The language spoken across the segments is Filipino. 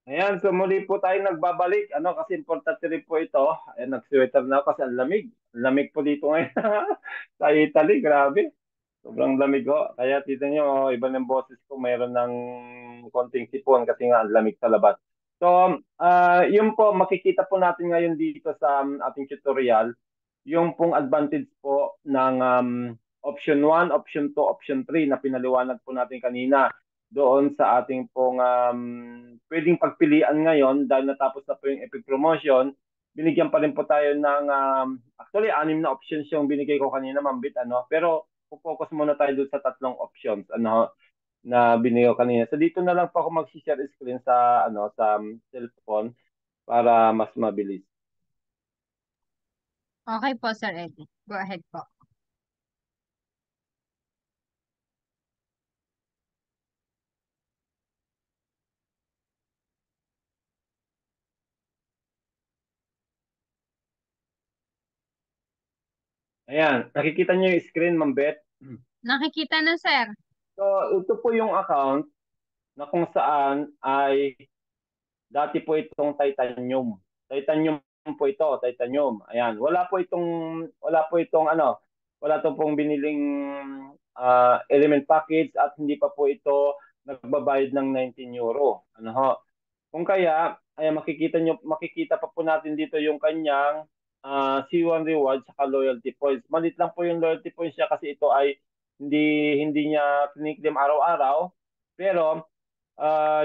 Ayan, so muli po tayo nagbabalik. Ano, kasi importante rin po ito. Ayan, nag-sweater na ako kasi ang lamig. Ang lamig po dito ngayon sa Italy, grabe. Sobrang lamig ko. Kaya tita nyo, iba ng boses ko, mayroon ng konting sipon kasi nga ang lamig sa labas. So, yun po, makikita po natin ngayon dito sa ating tutorial, yung pong advantage po ng option 1, option 2, option 3 na pinaliwanag po natin kanina doon sa ating pong pwedeng pagpilian ngayon dahil natapos na po yung Epic Promotion. Binigyan pa rin po tayo ng, actually, 6 na options yung binigay ko kanina, Mambit, ano? Pero focus muna tayo doon sa tatlong options, ano, na binigay ko kanina. So dito na lang po ako mag-share screen sa, ano, sa cellphone para mas mabilis. Okay po, Sir Eddie. Go ahead po. Ayan, nakikita niyo yung screen, Mambet? Nakikita na, Sir. So, ito po yung account na kung saan ay dati po itong titanium. Titanium po ito, titanium. Ayan, wala po itong ano, wala to pong biniling element package at hindi pa po ito nagbabayad ng 19 euro. Ano ho? Kung kaya, ay makikita pa po natin dito yung kanyang C1 rewards sa loyalty points. Malit lang po yung loyalty points niya kasi ito ay hindi niya kiniklaim araw-araw. Pero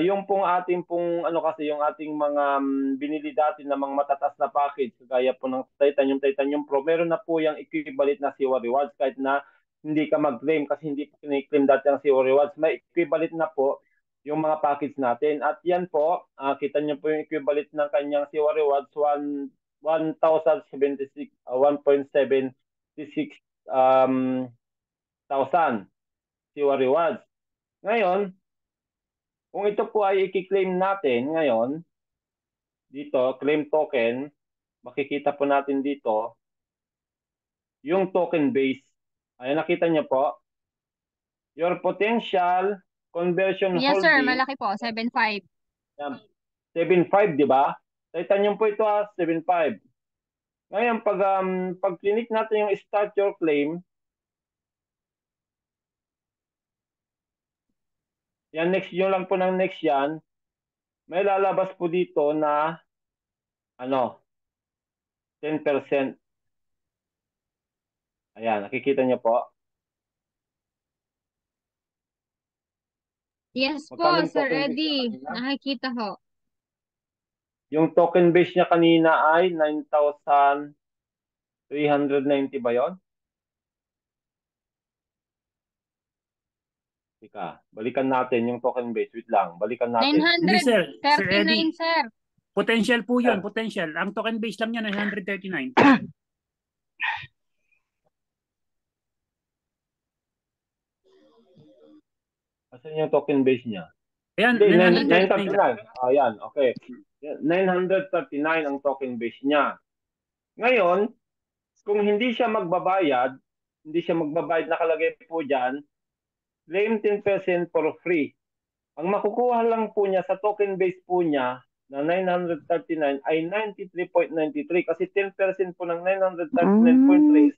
yung pong ating pong ano kasi yung ating mga binili dati na mga matatas na package gaya po ng Titanium Pro, meron na po yung equivalent na Siwa Rewards kahit na hindi ka mag-claim kasi hindi po kiniklaim dati ang Siwa Rewards. May equivalent na po yung mga package natin. At yan po, kita niyo po yung equivalent ng kanyang Siwa Rewards, 1,076, 1.76 thousand Siwa Rewards. Ngayon, kung ito po ay i-claim natin ngayon, dito, claim token, makikita po natin dito, yung token base. Ayan, nakita niyo po, your potential conversion Yes, sir. holding, Malaki po. 7.5. yan, 7.5, di ba? Titanium po ito 7.5. Ngayon, pag click natin yung start your claim, yan, next nyo lang po ng next yan, may lalabas po dito na, ano, 10%. Ayan, nakikita niyo po. Yes po, Magkano yung Sir token base niya Eddie. kanina? Nakikita ho. Yung token base niya kanina ay 9,390 ba yun? Ika, balikan natin yung token base. Wait lang, balikan natin. Hindi sir, Sir 939, Eddie. sir. Potential po yun, Sir, potential. Ang token base lang niya 939. asan yung token base niya? Ayan, Hindi, 939 lang. 939. Ayan, okay. 939 ang token base niya. Ngayon, kung hindi siya magbabayad nakalagay po dyan, claim 10% for free. Ang makukuha lang po niya sa token base po niya na 939 ay 93.93 kasi 10% po ng 939.3 is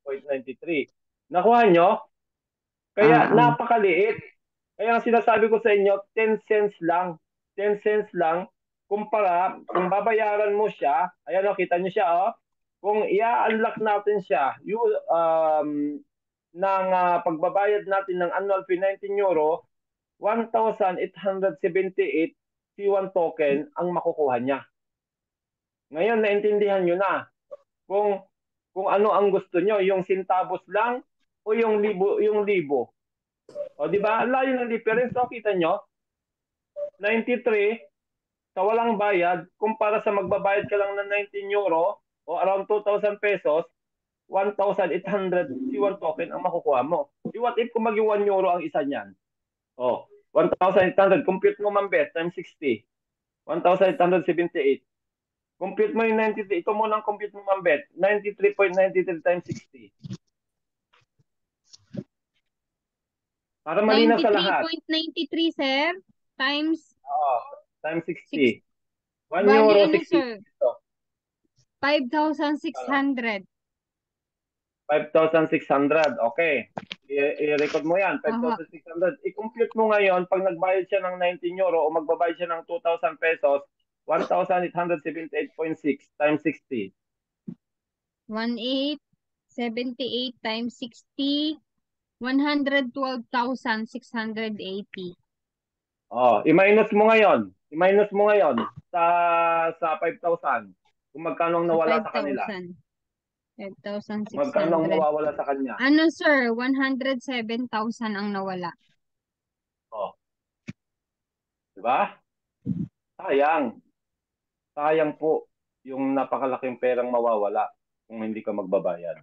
9.93. Nakuha nyo? Kaya napakaliit. Kaya ang sinasabi ko sa inyo, 10 cents lang. 10 cents lang. Kumpara, kung babayaran mo siya, ayan o, kita nyo siya o. Kung i-unlock natin siya, ng pagbabayad natin ng annual fee 19 euro, 1,878 C1 token ang makukuha niya. Ngayon, naintindihan nyo na kung ano ang gusto nyo, yung sintabos lang o yung libo. O di ba? Ang layo ng difference. So kita nyo, 93 sa walang bayad kumpara sa magbabayad ka lang ng 19 euro o around 2,000 pesos, 1,800 C1 token ang makukuha mo. Di what if kung maging 1 euro ang isa niyan? Oh, 1,800. Compute mo, Mambet, times 60. 1,878. Compute mo yung 93. Ito muna ang compute mo, Mambet. 93.93 times 60. Para malinaw sa lahat. 93.93, sir. Times Oo. times 60. 1 Bali, euro, ano 60 sir? peso. 5,600. 5,600. Okay. I-record mo yan, Aha. 5,600. I-compute mo ngayon, pag nagbayad siya ng 19 euro o magbabayad siya ng 2,000 pesos, 1,878.6 times 60. 1,878 times 60. 112,680. Oh, i-minus mo ngayon. I-minus mo ngayon sa 5,000. Kung magkano ang Sa nawala sa kanila. 5,000. Magkano ang 5,600. mawawala sa kanya. Ano sir? 107,000 ang nawala. Oh, di ba? Sayang. Sayang po yung napakalaking perang mawawala kung hindi ka magbabayad.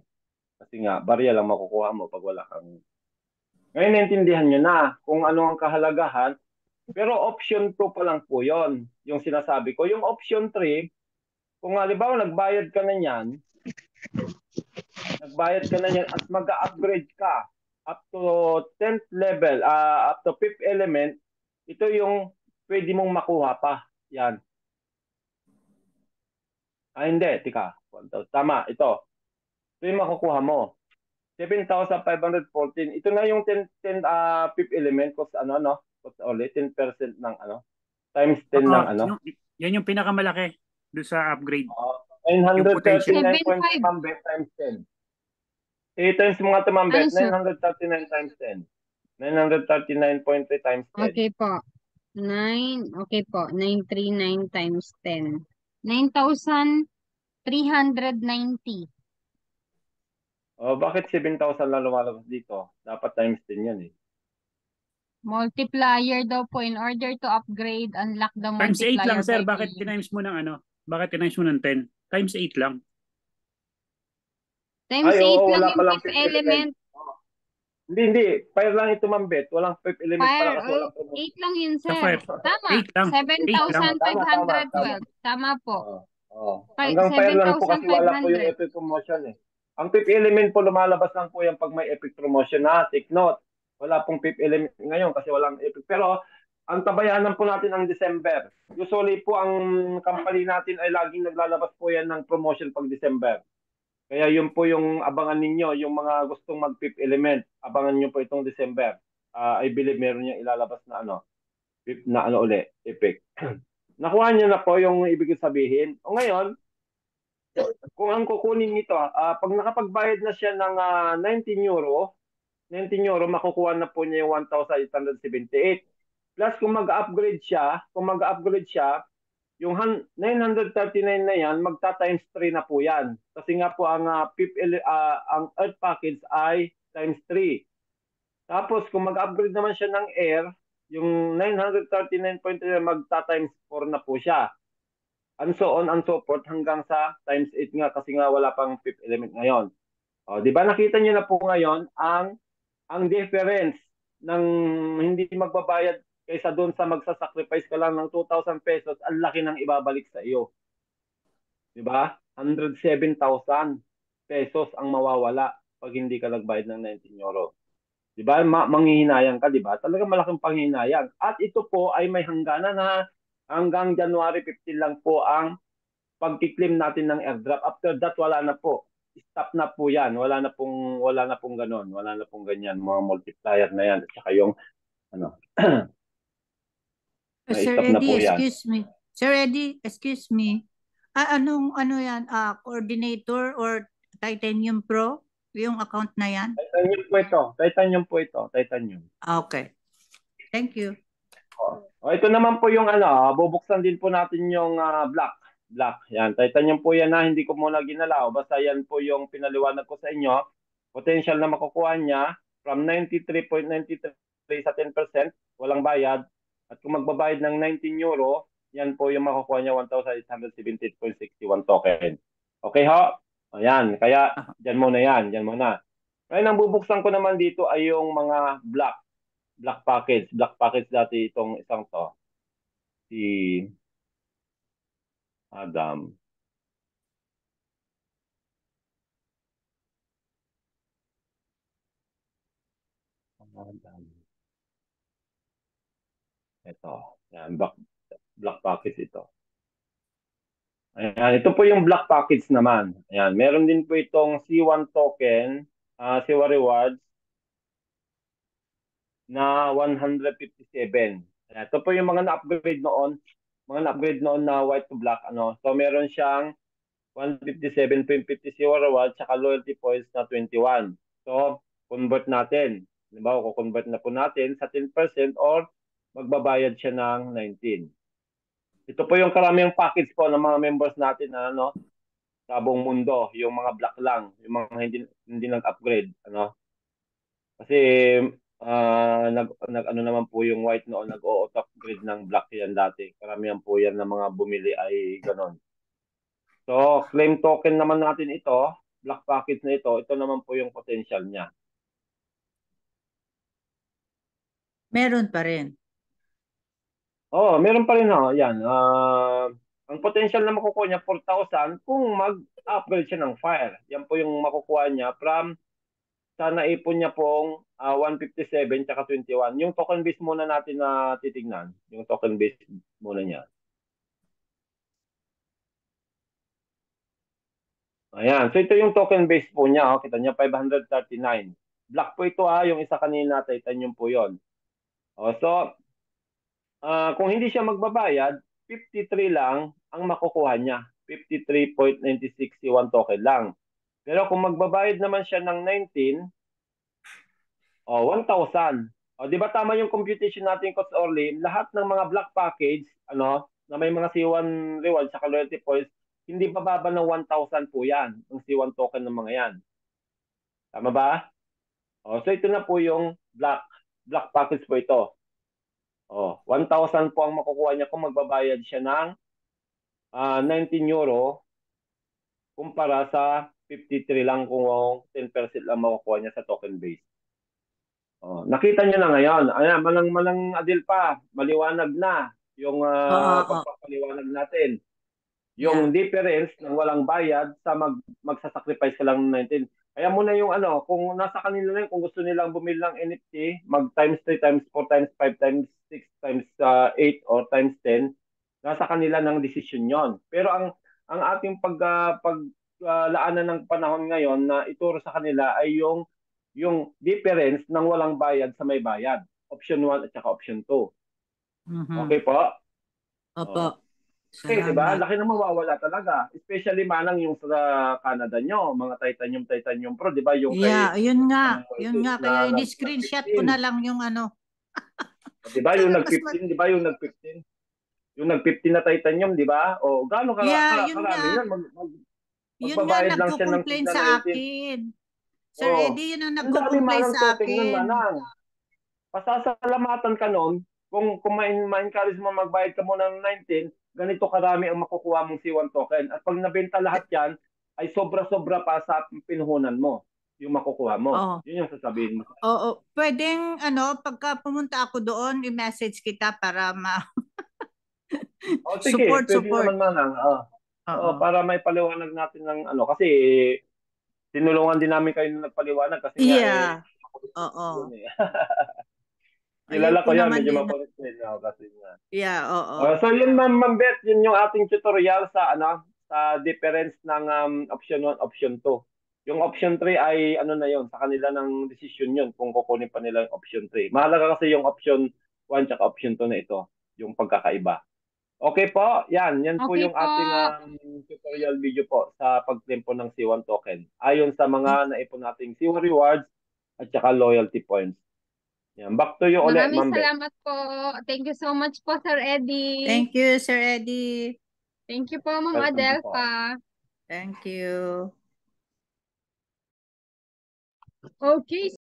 Kasi nga, barya lang makukuha mo pag wala kang... Ngayon, naintindihan nyo na kung ano ang kahalagahan. Pero option 2 pa lang po yon yung sinasabi ko. Yung option 3, kung halimbawa nagbayad ka na yan at mag-upgrade ka up to 10th level, up to 5th element, ito yung pwede mong makuha pa. Yan. Hindi, tika. Tama, ito. Ito yung makukuha mo. 7,514. Ito na yung 5th element cost cost ulit 10% ng times 10 Oo, ng yan yung pinakamalaki doon sa upgrade. Yung potential. 939.3 mambet times 10. I-times mo nga ito mambet, Ano sir? 939 times 10. 939.3 times 10. Okay po. 939 times 10. 9,390. Bakit 7,000 lang lumalabas dito? Dapat times 10 yan eh. Multiplier daw po. In order to upgrade, unlock the Times 8 lang, multiplier sir. by Bakit paying. tinimes mo ng ano? Bakit tinimes mo ng 10? Times 8 lang. Times Ay, 8 oo, lang wala yung palang 5th 5th element. element. Hindi. Fire lang ito mambet. Walang 5th element pala Fire, kasi walang promotion. 8 lang yun, Sa sir. 5. Tama. 8 lang. 8 lang. Tama. 7,512. Tama po. Hanggang fire lang po kasi wala po yung 7,500. epic promotion eh. Ang 5th element po lumalabas lang po yan pag may epic promotion na. Take note. Wala pong 5th element ngayon kasi walang epic. Pero ang tabayanan po natin ang December. Usually po ang company natin ay laging naglalabas po yan ng promotion pag December. Kaya yun po yung abangan ninyo, yung mga gustong mag 5th element. Abangan nyo po itong December. I believe meron yung ilalabas na fifth na uli, epic. Nakuha niyo na po yung ibig sabihin. O ngayon, kung ang kukunin nito, pag nakapagbayad na siya ng 19 euro, makukuha na po niya yung 1,878. Plus kung mag-upgrade siya, yung 939 na yan, magta-times 3 na po yan. Kasi nga po ang ang Earth package ay times 3. Tapos kung mag-upgrade naman siya ng air, yung 939.3 magta-times 4 na po siya. And so on and so forth hanggang sa times 8 nga kasi nga wala pang 5th element ngayon. Di ba nakita niyo na po ngayon ang difference ng hindi magbabayad kaysa doon sa magsasacrifice ka lang ng 2,000 pesos, ang laki ng ibabalik sa iyo. Di ba? 107,000 pesos ang mawawala pag hindi ka nagbayad ng 19 euro. Di ba? Manghihinayang ka, di ba? Talagang malaking panghihinayang. At ito po ay may hangganan na hanggang January 15 lang po ang pag-claim natin ng airdrop. After that, wala na po. Stop na po yan. Wala na pong ganon. Wala na pong ganyan. Mga multiplier na yan. At saka yung, Sir stop na po Eddie, yan. excuse me. Sir Eddie, excuse me. Ano yan? Coordinator or Titanium Pro? Yung account na yan? Titanium po ito. Titanium. Okay. Thank you. Ito naman po yung bubuksan din po natin yung black. Yan, Titanium po yan na hindi ko muna ginalaw. Basta yan po yung pinaliwanag ko sa inyo. Potential na makukuha niya from 93.93 sa 10%, walang bayad. At kung magbabayad ng 19 euro, yan po yung makukuha niya 1,878.61 token. Okay ho? Ayan, kaya dyan muna yan. Ngayon, ang bubuksan ko naman dito ay yung mga black package. Black package dati itong isang to. Si Adam. Ito. Yan. Black package ito. Ayan, ito po yung black package naman. Ayan, meron din po itong C1 token, C1 rewards na 157. Ayan, ito po yung mga na-upgrade noon, na white to black. So meron siyang 157.50 C1 rewards tsaka loyalty points na 21. So, convert natin. Halimbawa, kukonvert na po natin sa 10% or magbabayad siya ng 19. Ito po yung karaming package po ng mga members natin na sa buong mundo, yung mga black lang, yung mga hindi nag-upgrade, Kasi nag ano naman po yung white noon, nag-auto-upgrade ng black yan dati. Karamihan po yan ng mga bumili ay ganon. So, claim token naman natin ito, black package na ito naman po yung potential niya. Meron pa rin. Meron pa rin yan. Ang potential na makukuha niya 4,000 kung mag-upgrade siya ng fire. Yan po yung makukuha niya from sa naipon niya pong 157 tsaka 21. Yung token base muna natin na titignan. Yung token base muna niya. Ayan. So ito yung token base po niya. Kita niya 539. Black po ito yung isa kanina titanium po yon. So kung hindi siya magbabayad, 53 lang ang makukuha niya. 53.96 C1 token lang. Pero kung magbabayad naman siya ng 19, 1,000. Di ba tama yung computation natin, Coach Orly? Lahat ng mga black package, na may mga C1 rewards sa loyalty points, hindi bababa ng 1,000 po yan, ang C1 token ng mga yan. Tama ba? So ito na po yung black package po ito. 1,000 po ang makukuha niya kung magbabayad siya ng 19 euro kumpara sa 53 lang kung 10% lang makukuha niya sa token base. Nakita niyo na ngayon. Ayan, malang Adil pa, maliwanag na yung pagpapaliwanag natin. Yung difference ng walang bayad sa magsasacrifice ka lang ng 19. Kaya muna yung kung nasa kanila na yun, kung gusto nilang bumili ng NFT, mag times 3, times 4, times 5, times 6, times 8, or times 10, nasa kanila ng decision yon. Pero ang ating paglaanan ng panahon ngayon na ituro sa kanila ay yung difference ng walang bayad sa may bayad. Option 1 at saka option 2. Okay po? Opo. Okay, di ba? Laki na mawawala talaga. Especially manang yung sa Canada nyo, mga Titanium Pro, di ba? Yung yun nga. Kaya in-screenshot ko na lang yung Di ba? Yung nag-15, di ba? Yung nag-15. Yung nag-15 na Titanium, di ba? Gaano karami yan? Yun nga, nagko-complain sa akin. Sir Eddie, yun ang nagko-complain sa akin. Pasasalamatan ka nun, kung ma-encourage mo magbayad ka muna ng 19, ganito karami ang makukuha mong C1 token. At pag nabenta lahat yan, ay sobra-sobra pa sa pinuhunan mo yung makukuha mo. Yun yung sasabihin mo. Pwedeng, pagka pumunta ako doon, i-message kita para sige, pwede naman manang. Para may paliwanag natin ng kasi tinulungan din namin kayo na nagpaliwanag kasi kilala ko yan, medyo makulit din kasi nga. So yun Ma'am Bet, yun yung ating tutorial sa sa difference ng option 1, option 2. Yung option 3 ay na yun, sa kanila ng decision yun kung kukunin pa nila yung option 3. Mahalaga kasi yung option 1 at option 2 na ito, yung pagkakaiba. Okay po, yan po yung ating tutorial video po sa pag-claim po ng C1 token. Ayon sa mga naipon nating C1 rewards at saka loyalty points. Yan, back to you ulit, Ma'am Bet. Maraming salamat po. Thank you so much po, Sir Eddie. Thank you, Sir Eddie. Thank you po, Ma'am Adelpha. Thank you. Okay.